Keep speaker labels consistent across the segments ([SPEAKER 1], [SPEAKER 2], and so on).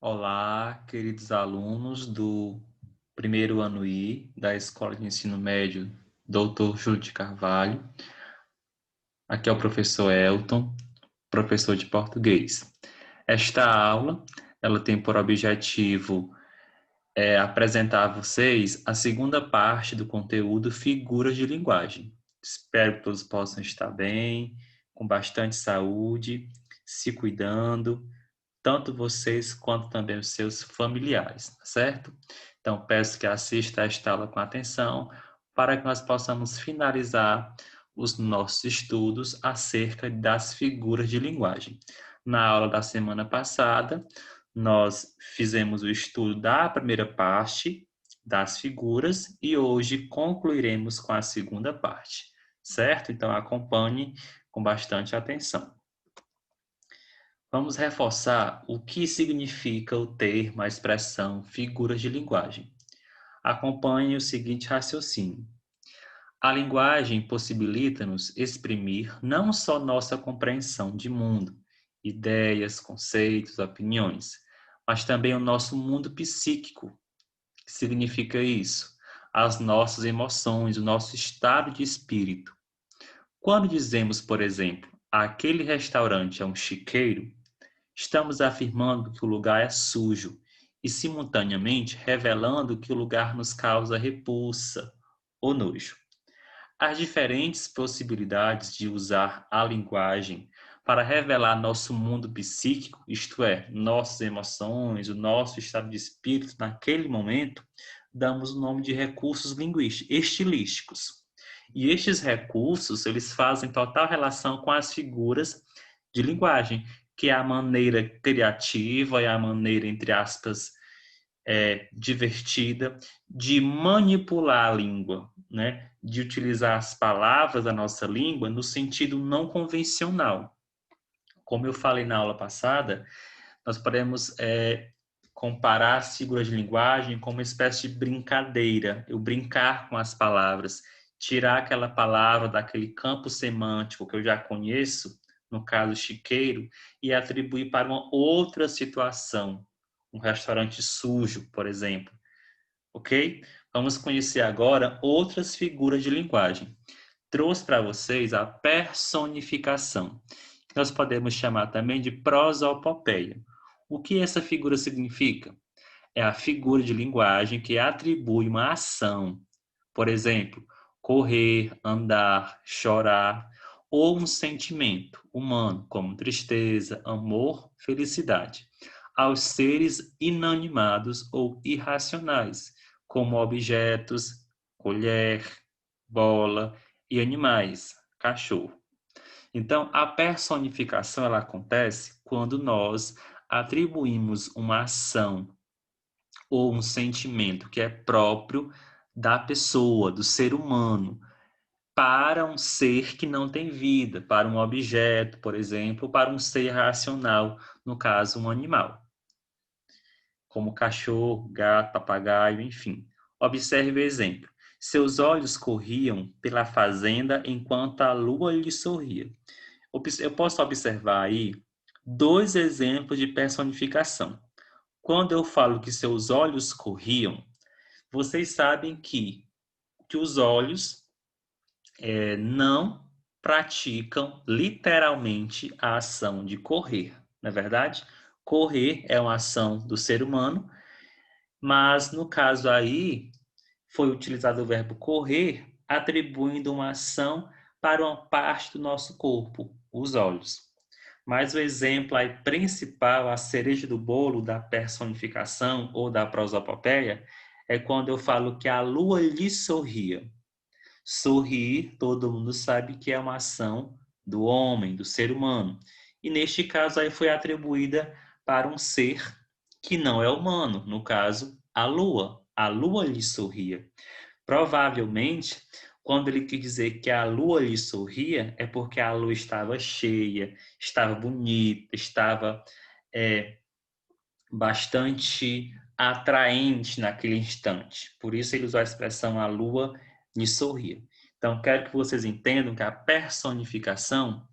[SPEAKER 1] Olá, queridos alunos do primeiro ano I da Escola de Ensino Médio Dr. Júlio de Carvalho. Aqui é o professor Elton, professor de português. Esta aula, ela tem por objetivo apresentar a vocês a segunda parte do conteúdo Figuras de Linguagem. Espero que todos possam estar bem, com bastante saúde, se cuidando, tanto vocês quanto também os seus familiares, tá certo? Então, peço que assista a esta aula com atenção para que nós possamos finalizar os nossos estudos acerca das figuras de linguagem. Na aula da semana passada, nós fizemos o estudo da primeira parte das figuras e hoje concluiremos com a segunda parte, certo? Então, acompanhe com bastante atenção. Vamos reforçar o que significa o termo, a expressão, figuras de linguagem. Acompanhe o seguinte raciocínio. A linguagem possibilita-nos exprimir não só nossa compreensão de mundo, ideias, conceitos, opiniões, mas também o nosso mundo psíquico. O que significa isso? As nossas emoções, o nosso estado de espírito. Quando dizemos, por exemplo, aquele restaurante é um chiqueiro, estamos afirmando que o lugar é sujo e, simultaneamente, revelando que o lugar nos causa repulsa ou nojo. As diferentes possibilidades de usar a linguagem para revelar nosso mundo psíquico, isto é, nossas emoções, o nosso estado de espírito naquele momento, damos o nome de recursos linguísticos, estilísticos. E estes recursos, eles fazem total relação com as figuras de linguagem, que é a maneira criativa e a maneira, entre aspas, divertida de manipular a língua, né? De utilizar as palavras da nossa língua no sentido não convencional. Como eu falei na aula passada, nós podemos comparar as figuras de linguagem como uma espécie de brincadeira, eu brincar com as palavras, tirar aquela palavra daquele campo semântico que eu já conheço, no caso chiqueiro, e atribuir para uma outra situação, um restaurante sujo, por exemplo, ok? Vamos conhecer agora outras figuras de linguagem. Trouxe para vocês a personificação, que nós podemos chamar também de prosopopeia. O que essa figura significa? É a figura de linguagem que atribui uma ação, por exemplo, correr, andar, chorar, ou um sentimento humano, como tristeza, amor, felicidade, aos seres inanimados ou irracionais, como objetos, colher, bola e animais, cachorro. Então, a personificação ela acontece quando nós atribuímos uma ação ou um sentimento que é próprio da pessoa, do ser humano, para um ser que não tem vida, para um objeto, por exemplo, para um ser racional, no caso, um animal, como cachorro, gato, papagaio, enfim. Observe o exemplo. Seus olhos corriam pela fazenda enquanto a lua lhe sorria. Eu posso observar aí dois exemplos de personificação. Quando eu falo que seus olhos corriam, vocês sabem que os olhos não praticam literalmente a ação de correr, não é verdade? Correr é uma ação do ser humano, mas no caso aí foi utilizado o verbo correr, atribuindo uma ação para uma parte do nosso corpo, os olhos. Mas o exemplo aí principal, a cereja do bolo da personificação ou da prosopopeia, é quando eu falo que a lua lhe sorria. Sorrir, todo mundo sabe que é uma ação do homem, do ser humano. E neste caso aí foi atribuída para um ser que não é humano, no caso, a lua. A lua lhe sorria. Provavelmente, quando ele quis dizer que a lua lhe sorria, é porque a lua estava cheia, estava bonita, estava bastante atraente naquele instante. Por isso ele usou a expressão a lua lhe sorria. Então, quero que vocês entendam que a personificação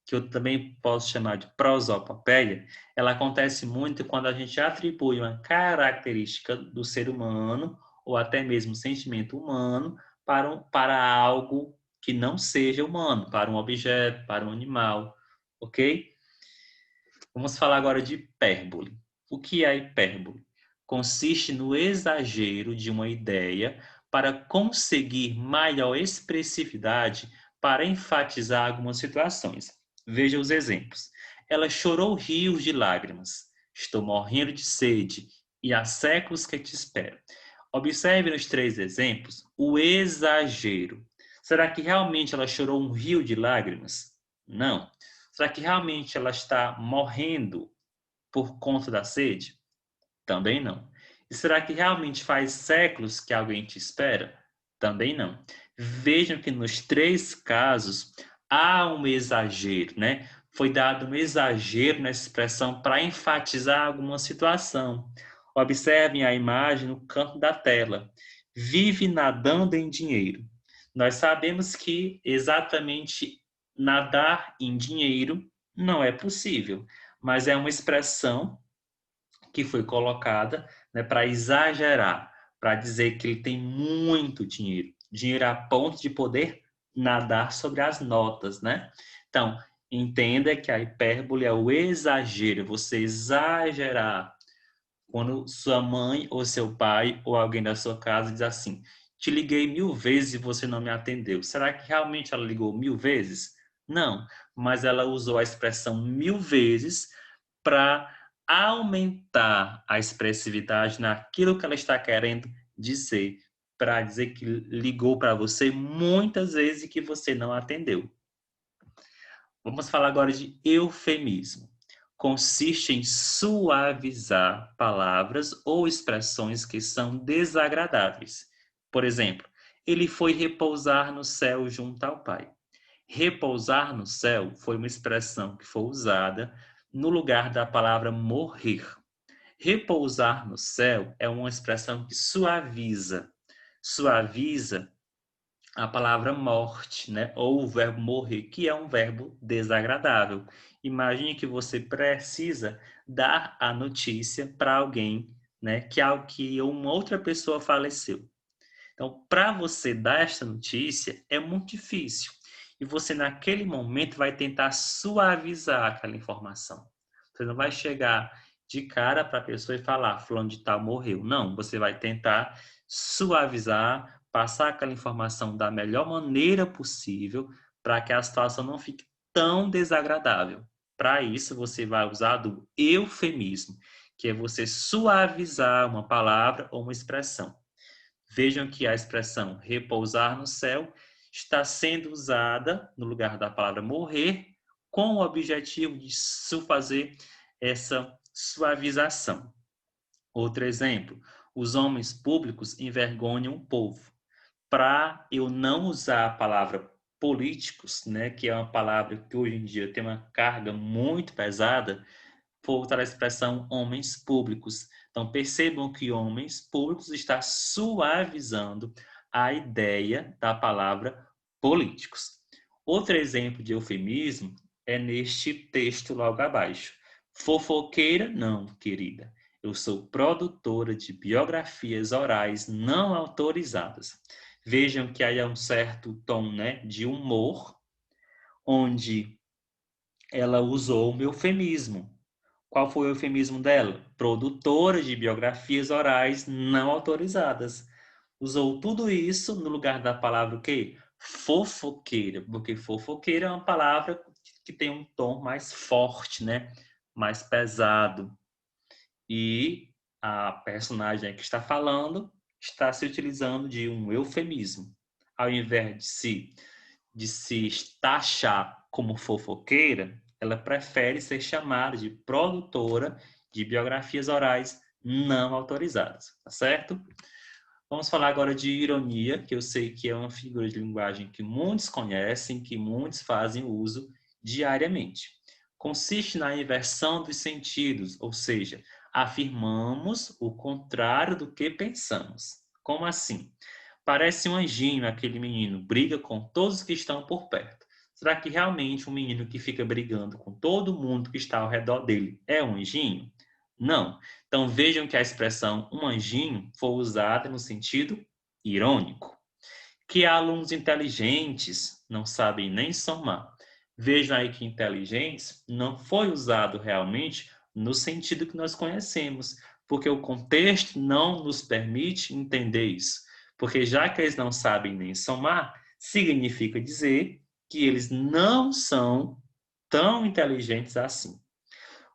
[SPEAKER 1] que eu também posso chamar de prosopopeia, ela acontece muito quando a gente atribui uma característica do ser humano ou até mesmo sentimento humano para algo que não seja humano, para um objeto, para um animal, ok? Vamos falar agora de hipérbole. O que é a hipérbole? Consiste no exagero de uma ideia para conseguir maior expressividade para enfatizar algumas situações. Veja os exemplos. Ela chorou rios de lágrimas. Estou morrendo de sede e há séculos que te espero. Observe nos 3 exemplos o exagero. Será que realmente ela chorou um rio de lágrimas? Não. Será que realmente ela está morrendo por conta da sede? Também não. E será que realmente faz séculos que alguém te espera? Também não. Vejam que nos 3 casos há um exagero, né? Foi dado um exagero nessa expressão para enfatizar alguma situação. Observem a imagem no canto da tela. Vive nadando em dinheiro. Nós sabemos que exatamente nadar em dinheiro não é possível, mas é uma expressão que foi colocada, né, para exagerar, para dizer que ele tem muito dinheiro, dinheiro a ponto de poder nadar sobre as notas, né? Então, entenda que a hipérbole é o exagero, você exagerar quando sua mãe ou seu pai ou alguém da sua casa diz assim: te liguei 1000 vezes e você não me atendeu. Será que realmente ela ligou 1000 vezes? Não, mas ela usou a expressão 1000 vezes para aumentar a expressividade naquilo que ela está querendo dizer, para dizer que ligou para você muitas vezes e que você não atendeu. Vamos falar agora de eufemismo. Consiste em suavizar palavras ou expressões que são desagradáveis. Por exemplo, ele foi repousar no céu junto ao Pai. Repousar no céu foi uma expressão que foi usada no lugar da palavra morrer. Repousar no céu é uma expressão que suaviza. Suaviza a palavra morte, né? Ou o verbo morrer, que é um verbo desagradável. Imagine que você precisa dar a notícia para alguém, né? Que uma outra pessoa faleceu. Então, para você dar esta notícia, é muito difícil. E você, naquele momento, vai tentar suavizar aquela informação. Você não vai chegar de cara para a pessoa e falar, fulano de tal morreu. Não, você vai tentar suavizar, passar aquela informação da melhor maneira possível para que a situação não fique tão desagradável. Para isso, você vai usar do eufemismo, que é você suavizar uma palavra ou uma expressão. Vejam que a expressão repousar no céu está sendo usada no lugar da palavra morrer, com o objetivo de fazer essa suavização. Outro exemplo, os homens públicos envergonham o povo. Para eu não usar a palavra políticos, né, que é uma palavra que hoje em dia tem uma carga muito pesada, vou usar a expressão homens públicos. Então, percebam que homens públicos está suavizando a ideia da palavra políticos. Outro exemplo de eufemismo é neste texto logo abaixo. Fofoqueira, não, querida. Eu sou produtora de biografias orais não autorizadas. Vejam que aí é um certo tom, né, de humor, onde ela usou o eufemismo. Qual foi o eufemismo dela? Produtora de biografias orais não autorizadas. Usou tudo isso no lugar da palavra o quê? Fofoqueira, porque fofoqueira é uma palavra que tem um tom mais forte, né? Mais pesado. E a personagem que está falando está se utilizando de um eufemismo. Ao invés de se taxar como fofoqueira, ela prefere ser chamada de produtora de biografias orais não autorizadas, tá certo? Vamos falar agora de ironia, que eu sei que é uma figura de linguagem que muitos conhecem, que muitos fazem uso diariamente. Consiste na inversão dos sentidos, ou seja, afirmamos o contrário do que pensamos. Como assim? Parece um anjinho aquele menino, briga com todos que estão por perto. Será que realmente um menino que fica brigando com todo mundo que está ao redor dele é um anjinho? Não. Então vejam que a expressão um anjinho foi usada no sentido irônico. Que alunos inteligentes não sabem nem somar. Vejam aí que inteligentes não foi usado realmente no sentido que nós conhecemos, porque o contexto não nos permite entender isso. Porque já que eles não sabem nem somar, significa dizer que eles não são tão inteligentes assim.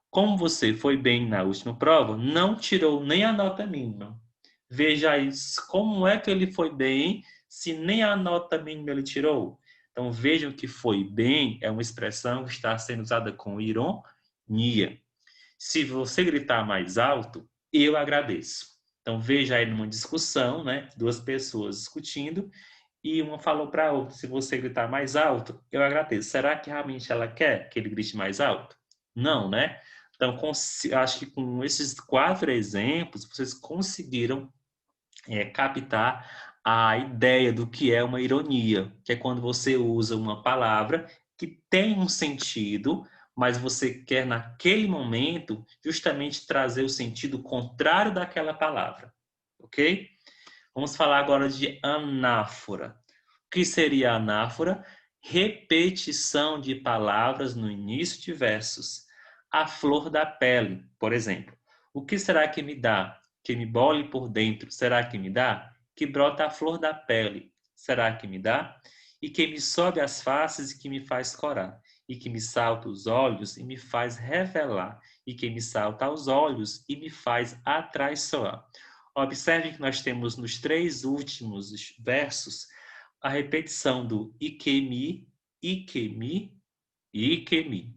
[SPEAKER 1] Como você foi bem na última prova, não tirou nem a nota mínima. Veja isso, como é que ele foi bem se nem a nota mínima ele tirou? Então vejam que foi bem é uma expressão que está sendo usada com ironia. Se você gritar mais alto, eu agradeço. Então veja aí numa discussão, né, duas pessoas discutindo e uma falou para a outra, se você gritar mais alto, eu agradeço. Será que realmente ela quer que ele grite mais alto? Não, né? Então, acho que com esses 4 exemplos, vocês conseguiram captar a ideia do que é uma ironia, que é quando você usa uma palavra que tem um sentido, mas você quer, naquele momento, justamente trazer o sentido contrário daquela palavra, ok? Vamos falar agora de anáfora. O que seria anáfora? Repetição de palavras no início de versos. A flor da pele, por exemplo. O que será que me dá? Que me bole por dentro. Será que me dá? Que brota a flor da pele. Será que me dá? E que me sobe as faces e que me faz corar. E que me salta os olhos e me faz revelar. E que me salta aos olhos e me faz atraiçoar. Observe que nós temos nos 3 últimos versos a repetição do ikemi, ikemi e ikemi.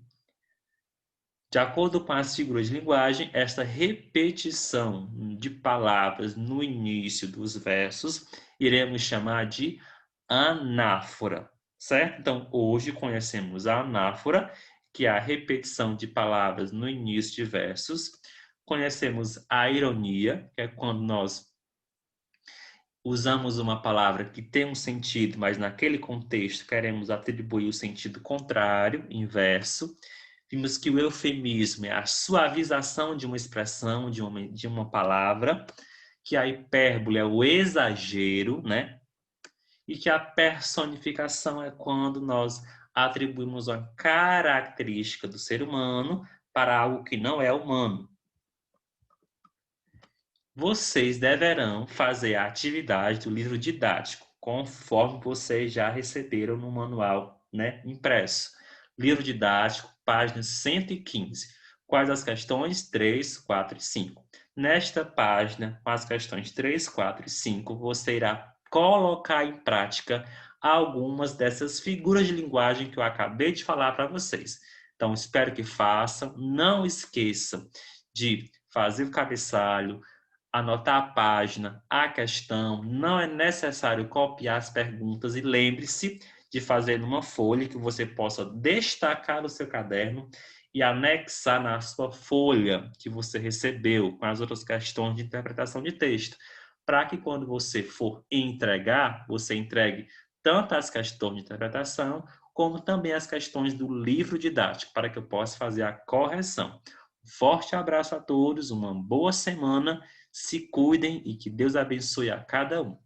[SPEAKER 1] De acordo com as figuras de linguagem, esta repetição de palavras no início dos versos iremos chamar de anáfora, certo? Então, hoje conhecemos a anáfora, que é a repetição de palavras no início de versos. Conhecemos a ironia, que é quando nós usamos uma palavra que tem um sentido, mas naquele contexto queremos atribuir o sentido contrário, inverso. Vimos que o eufemismo é a suavização de uma expressão, de uma palavra, que a hipérbole é o exagero, né? E que a personificação é quando nós atribuímos uma característica do ser humano para algo que não é humano. Vocês deverão fazer a atividade do livro didático, conforme vocês já receberam no manual, né, impresso. Livro didático, página 115. Quais as questões? 3, 4 e 5. Nesta página, com as questões 3, 4 e 5, você irá colocar em prática algumas dessas figuras de linguagem que eu acabei de falar para vocês. Então, espero que façam. Não esqueçam de fazer o cabeçalho, anotar a página, a questão, não é necessário copiar as perguntas e lembre-se de fazer numa folha que você possa destacar no seu caderno e anexar na sua folha que você recebeu com as outras questões de interpretação de texto, para que quando você for entregar, você entregue tanto as questões de interpretação como também as questões do livro didático, para que eu possa fazer a correção. Um forte abraço a todos, uma boa semana, se cuidem e que Deus abençoe a cada um.